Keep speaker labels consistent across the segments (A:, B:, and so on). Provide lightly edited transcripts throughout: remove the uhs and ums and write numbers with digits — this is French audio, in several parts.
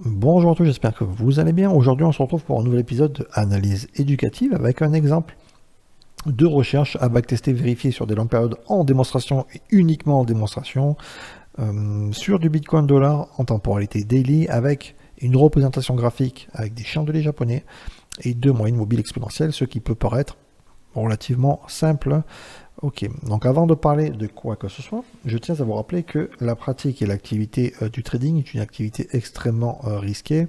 A: Bonjour à tous, j'espère que vous allez bien. Aujourd'hui, on se retrouve pour un nouvel épisode d'analyse éducative avec un exemple de recherche à backtester vérifié sur des longues périodes en démonstration et uniquement en démonstration sur du Bitcoin dollar en temporalité daily avec une représentation graphique avec des chandeliers japonais et deux moyennes mobiles exponentielles, ce qui peut paraître relativement simple. Ok, donc avant de parler de quoi que ce soit, je tiens à vous rappeler que la pratique et l'activité du trading est une activité extrêmement risquée.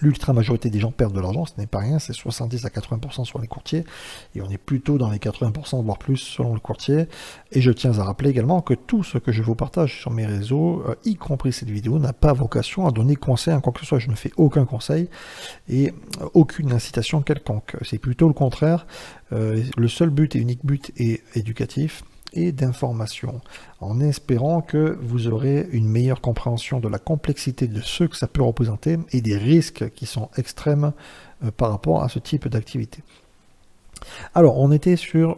A: L'ultra majorité des gens perdent de l'argent, ce n'est pas rien, c'est 70 à 80% sur les courtiers, et on est plutôt dans les 80%, voire plus selon le courtier. Et je tiens à rappeler également que tout ce que je vous partage sur mes réseaux, y compris cette vidéo, n'a pas vocation à donner conseil à quoi que ce soit. Je ne fais aucun conseil et aucune incitation quelconque. C'est plutôt le contraire. Le seul but et unique but est éducatif et d'information, en espérant que vous aurez une meilleure compréhension de la complexité de ce que ça peut représenter et des risques qui sont extrêmes par rapport à ce type d'activité. Alors, on était sur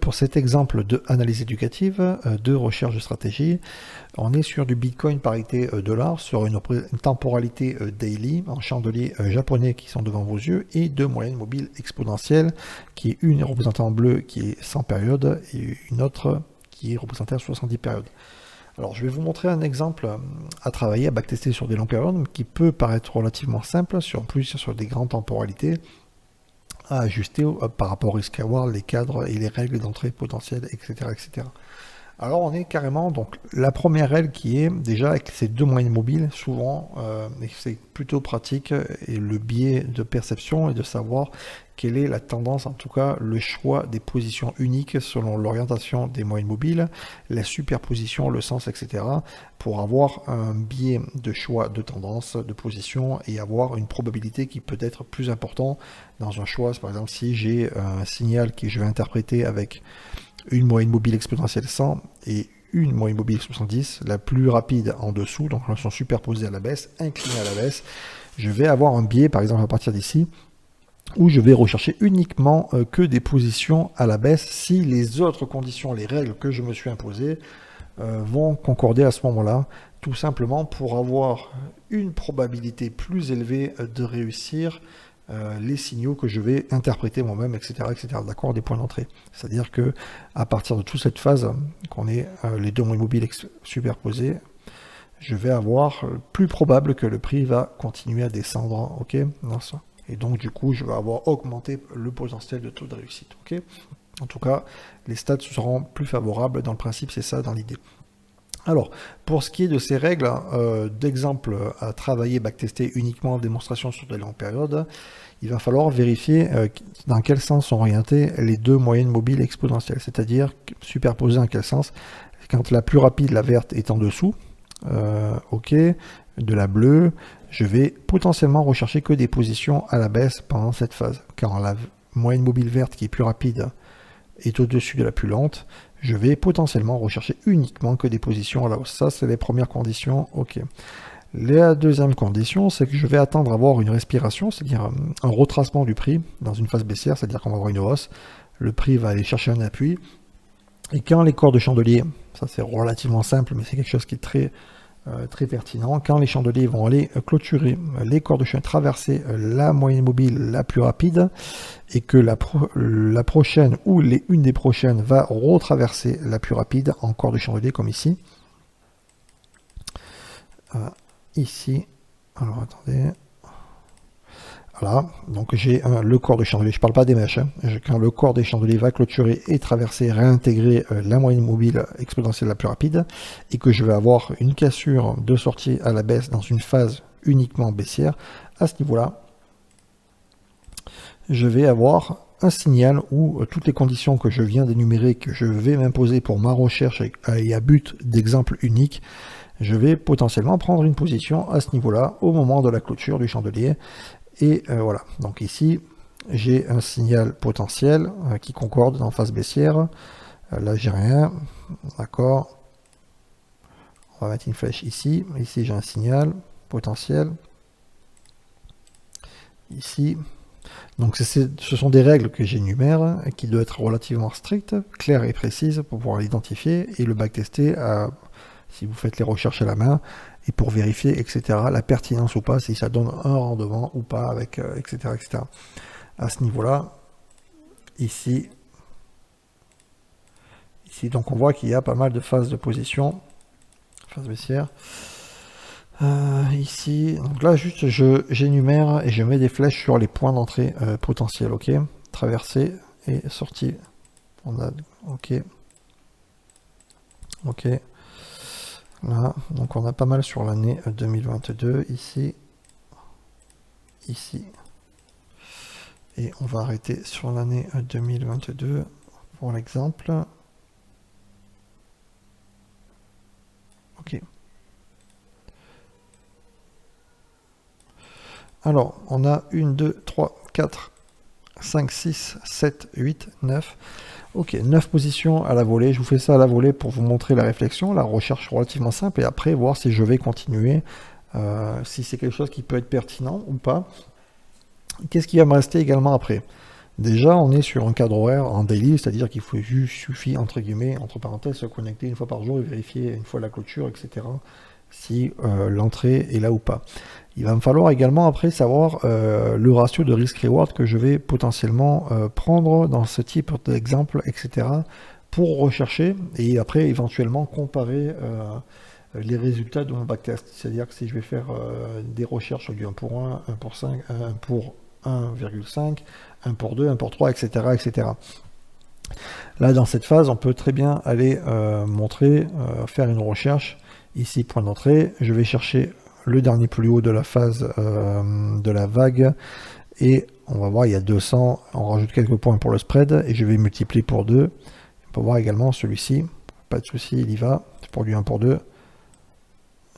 A: pour cet exemple de analyse éducative, de recherche de stratégie, on est sur du Bitcoin parité dollar, sur une temporalité daily, en chandelier japonais qui sont devant vos yeux, et deux moyennes mobiles exponentielles, qui est une représentée en bleu qui est 100 périodes, et une autre qui est représentée à 70 périodes. Alors, je vais vous montrer un exemple à travailler, à backtester sur des longues périodes, qui peut paraître relativement simple, en plus sur des grandes temporalités, à ajuster par rapport au risque à avoir, les cadres et les règles d'entrée potentielle, etc., etc. Alors on est carrément, donc la première règle qui est déjà avec ces deux moyennes mobiles, souvent, c'est plutôt pratique, et le biais de perception est de savoir quelle est la tendance, en tout cas le choix des positions uniques selon l'orientation des moyennes mobiles, la superposition, le sens, etc. pour avoir un biais de choix de tendance, de position et avoir une probabilité qui peut être plus importante dans un choix. Par exemple, si j'ai un signal que je vais interpréter avec une moyenne mobile exponentielle 100 et une moyenne mobile 70, la plus rapide en dessous, donc elles sont superposées à la baisse, inclinées à la baisse, je vais avoir un biais, par exemple à partir d'ici, où je vais rechercher uniquement que des positions à la baisse si les autres conditions, les règles que je me suis imposées vont concorder à ce moment-là, tout simplement pour avoir une probabilité plus élevée de réussir les signaux que je vais interpréter moi-même, etc., etc. D'accord, des points d'entrée. C'est-à-dire que à partir de toute cette phase, qu'on ait les deux moyennes mobiles superposés, je vais avoir plus probable que le prix va continuer à descendre, ok, dans ça. Et donc du coup, je vais avoir augmenté le potentiel de taux de réussite, ok. En tout cas, les stats seront plus favorables. Dans le principe, c'est ça dans l'idée. Alors, pour ce qui est de ces règles d'exemple à travailler, backtester uniquement en démonstration sur de longues périodes, il va falloir vérifier dans quel sens sont orientées les deux moyennes mobiles exponentielles, c'est-à-dire superposer en quel sens. Quand la plus rapide, la verte, est en dessous, ok, de la bleue, je vais potentiellement rechercher que des positions à la baisse pendant cette phase. Quand la moyenne mobile verte qui est plus rapide est au-dessus de la plus lente, je vais potentiellement rechercher uniquement que des positions à la hausse. Ça, c'est les premières conditions, ok. La deuxième condition, c'est que je vais attendre à avoir une respiration, c'est-à-dire un retracement du prix dans une phase baissière, c'est-à-dire qu'on va avoir une hausse, le prix va aller chercher un appui, et quand les corps de chandelier, ça c'est relativement simple, mais c'est quelque chose qui est très pertinent, quand les chandeliers vont aller clôturer les corps de chandelier, traverser la moyenne mobile la plus rapide, et que la prochaine ou une des prochaines va retraverser la plus rapide en corps de chandelier, comme ici. Ici, alors attendez, voilà, donc j'ai le corps de chandelier, je ne parle pas des mèches, hein. Quand le corps des chandeliers va clôturer et traverser, réintégrer la moyenne mobile exponentielle la plus rapide, et que je vais avoir une cassure de sortie à la baisse dans une phase uniquement baissière, à ce niveau-là, je vais avoir un signal où toutes les conditions que je viens d'énumérer, que je vais m'imposer pour ma recherche et à but d'exemple unique, je vais potentiellement prendre une position à ce niveau-là au moment de la clôture du chandelier. Et voilà, donc ici, j'ai un signal potentiel qui concorde en phase baissière. Là, j'ai rien, d'accord. On va mettre une flèche ici. Ici, j'ai un signal potentiel. Ici. Donc, ce sont des règles que j'énumère qui doivent être relativement strictes, claires et précises pour pouvoir l'identifier et le backtester si vous faites les recherches à la main, et pour vérifier, etc., la pertinence ou pas, si ça donne un rendement ou pas, avec, etc., etc. À ce niveau-là, ici, donc on voit qu'il y a pas mal de phases de position, phase baissière. Ici, donc là, juste, j'énumère et je mets des flèches sur les points d'entrée potentiels, ok. Traversée et sortie. On a, ok. Ok. Là, donc on a pas mal sur l'année 2022, ici, ici. Et on va arrêter sur l'année 2022 pour l'exemple. Ok. Alors, on a 1, 2, 3, 4, 5, 6, 7, 8, 9. Ok, 9 positions à la volée. Je vous fais ça à la volée pour vous montrer la réflexion, la recherche relativement simple, et après voir si je vais continuer, si c'est quelque chose qui peut être pertinent ou pas. Qu'est-ce qui va me rester également après? Déjà, on est sur un cadre horaire en daily, c'est-à-dire qu'il suffit, entre guillemets, entre parenthèses, se connecter une fois par jour et vérifier une fois la clôture, etc., si l'entrée est là ou pas. Il va me falloir également après savoir le ratio de risk-reward que je vais potentiellement prendre dans ce type d'exemple, etc., pour rechercher et après éventuellement comparer les résultats de mon backtest. C'est-à-dire que si je vais faire des recherches sur du 1 pour 1, 1 pour 5, 1 pour 1,5, 1 pour 2, 1 pour 3, etc., etc. Là, dans cette phase, on peut très bien aller montrer, faire une recherche. Ici, point d'entrée. Je vais chercher le dernier plus haut de la phase de la vague. Et on va voir, il y a 200. On rajoute quelques points pour le spread. Et je vais multiplier pour 2. On peut voir également celui-ci. Pas de souci, il y va. C'est pour du 1 pour 2.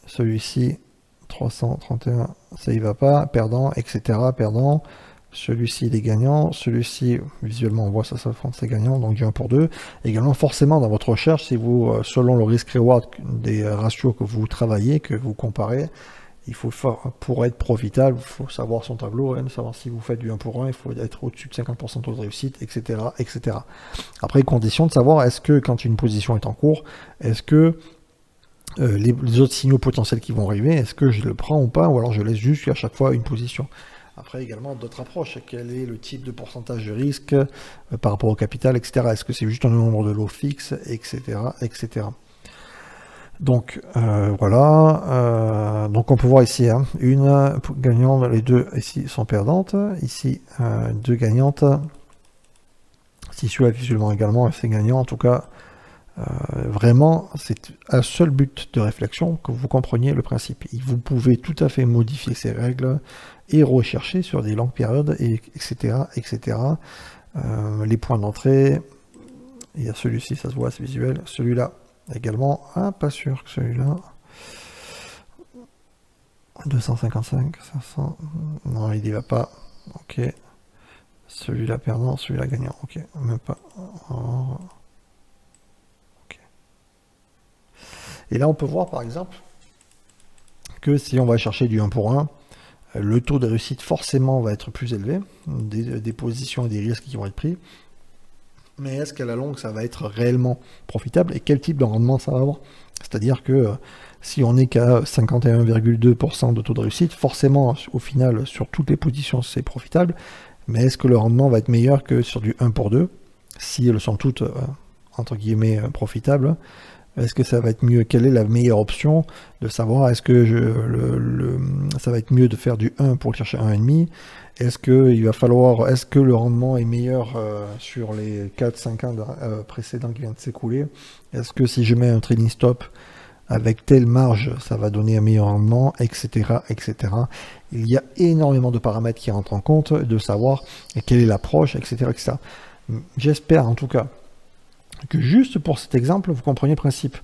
A: Celui-ci, 331, ça y va pas. Perdant, etc. Perdant. Celui-ci, il est gagnant. Celui-ci, visuellement, on voit ça, c'est gagnant. Donc, du 1 pour 2. Également, forcément, dans votre recherche, si vous, selon le risk-reward des ratios que vous travaillez, que vous comparez, il faut pour être profitable, il faut savoir son tableau, hein, savoir si vous faites du 1 pour 1, il faut être au-dessus de 50% de taux de réussite, etc., etc. Après, condition de savoir, est-ce que, quand une position est en cours, est-ce que les autres signaux potentiels qui vont arriver, est-ce que je le prends ou pas, ou alors je laisse juste à chaque fois une position. Après également d'autres approches, quel est le type de pourcentage de risque par rapport au capital, etc. Est-ce que c'est juste un nombre de lots fixes, etc., etc. Donc voilà, donc on peut voir ici, hein, une gagnante, les deux ici sont perdantes, ici deux gagnantes, si celui-là visuellement également c'est gagnant, en tout cas vraiment c'est un seul but de réflexion que vous compreniez le principe. Vous pouvez tout à fait modifier ces règles et rechercher sur des longues périodes, etc. etc. Les points d'entrée, il y a celui-ci, ça se voit, c'est visuel, celui-là également, pas sûr que celui-là, 255, 500, non il n'y va pas, ok, celui-là perdant, celui-là gagnant, ok, même pas, ok. Et là on peut voir par exemple que si on va chercher du 1 pour 1, le taux de réussite forcément va être plus élevé, des positions et des risques qui vont être pris, mais est-ce qu'à la longue ça va être réellement profitable et quel type de rendement ça va avoir? C'est-à-dire que si on n'est qu'à 51,2% de taux de réussite, forcément au final sur toutes les positions c'est profitable, mais est-ce que le rendement va être meilleur que sur du 1 pour 2 si elles sont toutes entre guillemets profitables? Est-ce que ça va être mieux? Quelle est la meilleure option de savoir? Est-ce que ça va être mieux de faire du 1 pour chercher 1,5? Est-ce que le rendement est meilleur sur les 4-5 ans précédents qui viennent de s'écouler? Est-ce que si je mets un trading stop avec telle marge, ça va donner un meilleur rendement, etc., etc. Il y a énormément de paramètres qui rentrent en compte, de savoir quelle est l'approche, etc., etc. J'espère en tout cas que juste pour cet exemple, vous comprenez le principe.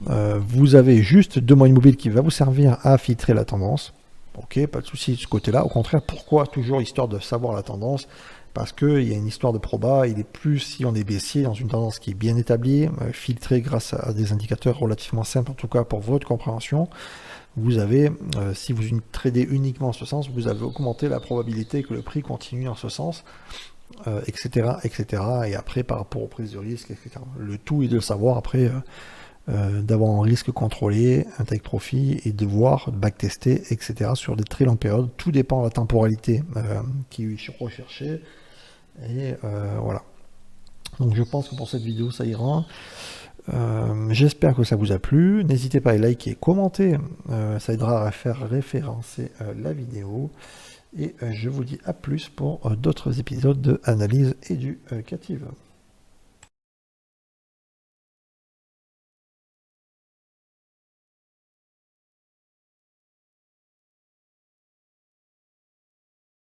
A: Vous avez juste 2 mois immobiles qui va vous servir à filtrer la tendance. Ok, pas de souci de ce côté-là. Au contraire, pourquoi toujours histoire de savoir la tendance? Parce qu'il y a une histoire de proba, il est plus si on est baissier dans une tendance qui est bien établie, filtrée grâce à des indicateurs relativement simples, en tout cas pour votre compréhension. Vous avez, si vous tradez uniquement en ce sens, vous avez augmenté la probabilité que le prix continue en ce sens, etc., etc. Et après, par rapport aux prises de risque, etc. Le tout est de savoir après d'avoir un risque contrôlé, un take profit et de voir backtester, etc. sur des très longues périodes. Tout dépend de la temporalité qui est recherchée. Et voilà. Donc je pense que pour cette vidéo ça ira. J'espère que ça vous a plu. N'hésitez pas à liker, commenter. Ça aidera à faire référencer la vidéo. Et je vous dis à plus pour d'autres épisodes de Analyse éducative.